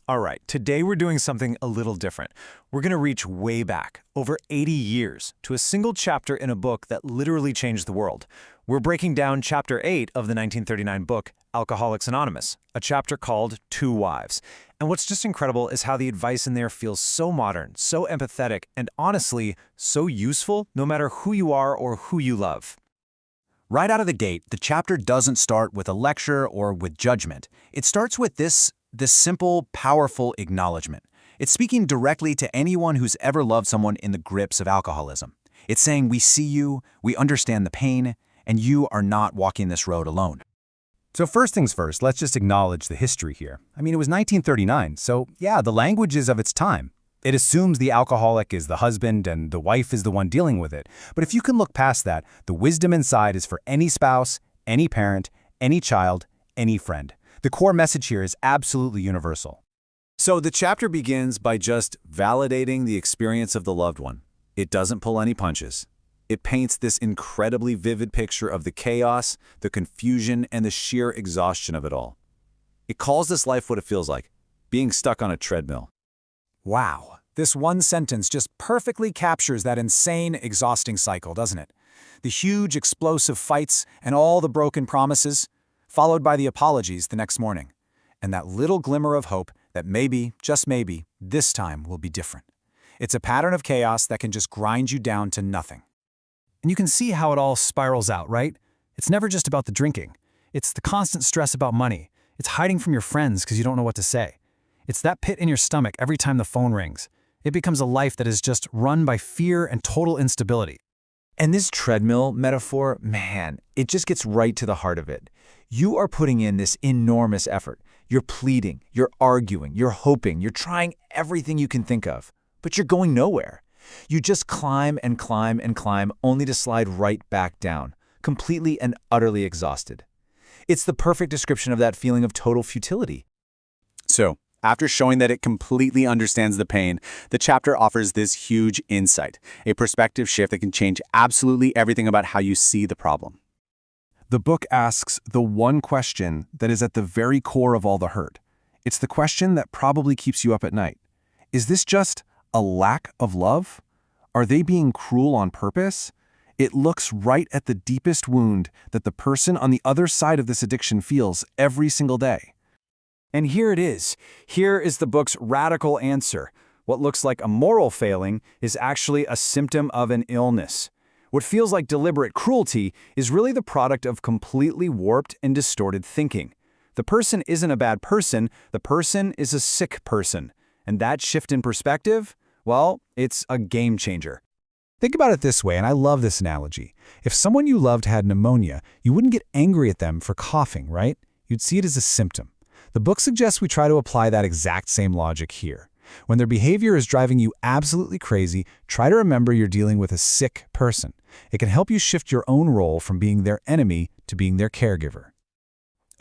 All right, today we're doing something a little different. We're going to reach way back, over 80 years, to a single chapter in a book that literally changed the world. We're breaking down Chapter 8 of the 1939 book, Alcoholics Anonymous, a chapter called Two Wives. And what's just incredible is how the advice in there feels so modern, so empathetic, and honestly, so useful no matter who you are or who you love. Right out of the gate, the chapter doesn't start with a lecture or with judgment. It starts with this simple, powerful acknowledgement. It's speaking directly to anyone who's ever loved someone in the grips of alcoholism. It's saying, we see you, we understand the pain, and you are not walking this road alone. So first things first, let's just acknowledge the history here. I mean, it was 1939, so yeah, the language is of its time. It assumes the alcoholic is the husband and the wife is the one dealing with it. But if you can look past that, the wisdom inside is for any spouse, any parent, any child, any friend. The core message here is absolutely universal. So the chapter begins by just validating the experience of the loved one. It doesn't pull any punches. It paints this incredibly vivid picture of the chaos, the confusion, and the sheer exhaustion of it all. It calls this life what it feels like, being stuck on a treadmill. Wow, this one sentence just perfectly captures that insane, exhausting cycle, doesn't it? The huge, explosive fights and all the broken promises, followed by the apologies the next morning, and that little glimmer of hope that maybe, just maybe, this time will be different. It's a pattern of chaos that can just grind you down to nothing. And you can see how it all spirals out, right? It's never just about the drinking. It's the constant stress about money. It's hiding from your friends because you don't know what to say. It's that pit in your stomach every time the phone rings. It becomes a life that is just run by fear and total instability. And this treadmill metaphor, man, it just gets right to the heart of it. You are putting in this enormous effort. You're pleading, you're arguing, you're hoping, you're trying everything you can think of, but you're going nowhere. You just climb and climb and climb only to slide right back down, completely and utterly exhausted. It's the perfect description of that feeling of total futility. So, after showing that it completely understands the pain, the chapter offers this huge insight, a perspective shift that can change absolutely everything about how you see the problem. The book asks the one question that is at the very core of all the hurt. It's the question that probably keeps you up at night. Is this just a lack of love? Are they being cruel on purpose? It looks right at the deepest wound that the person on the other side of this addiction feels every single day. And here it is. Here is the book's radical answer. What looks like a moral failing is actually a symptom of an illness. What feels like deliberate cruelty is really the product of completely warped and distorted thinking. The person isn't a bad person, the person is a sick person. And that shift in perspective, well, it's a game changer. Think about it this way, and I love this analogy. If someone you loved had pneumonia, you wouldn't get angry at them for coughing, right? You'd see it as a symptom. The book suggests we try to apply that exact same logic here. When their behavior is driving you absolutely crazy, try to remember you're dealing with a sick person. It can help you shift your own role from being their enemy to being their caregiver.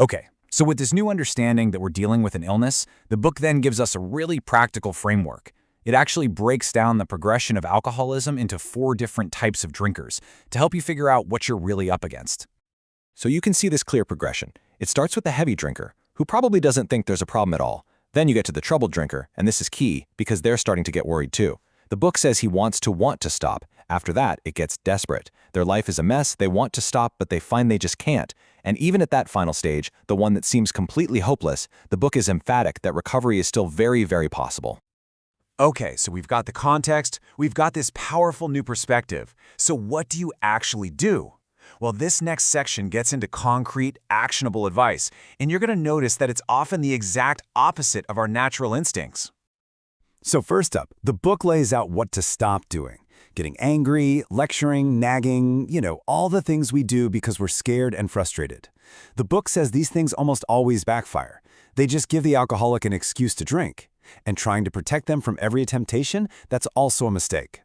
Okay, so with this new understanding that we're dealing with an illness, the book then gives us a really practical framework. It actually breaks down the progression of alcoholism into 4 different types of drinkers to help you figure out what you're really up against. So you can see this clear progression. It starts with the heavy drinker, who probably doesn't think there's a problem at all. Then you get to the troubled drinker, and this is key because they're starting to get worried too. The book says he wants to stop. After that, it gets desperate. Their life is a mess, they want to stop, but they find they just can't. And even at that final stage, the one that seems completely hopeless, the book is emphatic that recovery is still very, very possible. Okay, so we've got the context, we've got this powerful new perspective. So what do you actually do? Well, this next section gets into concrete, actionable advice, and you're going to notice that it's often the exact opposite of our natural instincts. So first up, the book lays out what to stop doing. Getting angry, lecturing, nagging, all the things we do because we're scared and frustrated. The book says these things almost always backfire. They just give the alcoholic an excuse to drink. And trying to protect them from every temptation, that's also a mistake.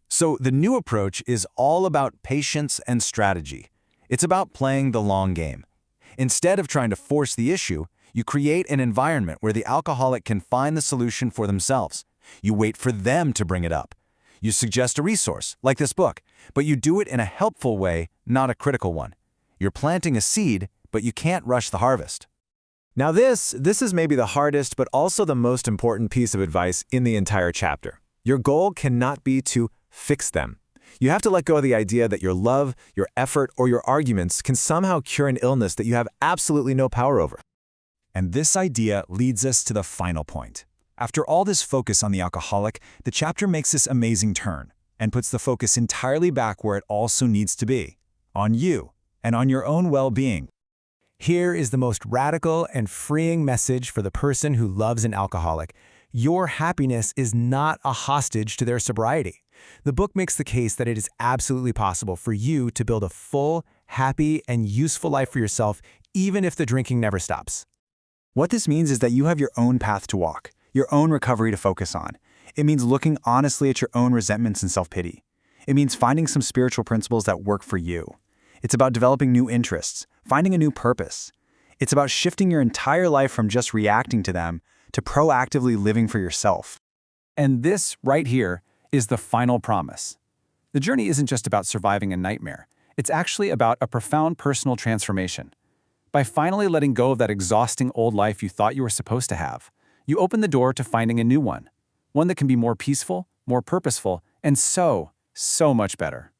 So the new approach is all about patience and strategy. It's about playing the long game. Instead of trying to force the issue, you create an environment where the alcoholic can find the solution for themselves. You wait for them to bring it up. You suggest a resource, like this book, but you do it in a helpful way, not a critical one. You're planting a seed, but you can't rush the harvest. Now this is maybe the hardest but also the most important piece of advice in the entire chapter. Your goal cannot be to fix them. You have to let go of the idea that your love, your effort, or your arguments can somehow cure an illness that you have absolutely no power over. And this idea leads us to the final point. After all this focus on the alcoholic, the chapter makes this amazing turn and puts the focus entirely back where it also needs to be, on you and on your own well-being. Here is the most radical and freeing message for the person who loves an alcoholic. Your happiness is not a hostage to their sobriety. The book makes the case that it is absolutely possible for you to build a full, happy, and useful life for yourself, even if the drinking never stops. What this means is that you have your own path to walk, your own recovery to focus on. It means looking honestly at your own resentments and self-pity. It means finding some spiritual principles that work for you. It's about developing new interests, finding a new purpose. It's about shifting your entire life from just reacting to them to proactively living for yourself. And this, right here, is the final promise. The journey isn't just about surviving a nightmare. It's actually about a profound personal transformation. By finally letting go of that exhausting old life you thought you were supposed to have, you open the door to finding a new one that can be more peaceful, more purposeful, and so much better.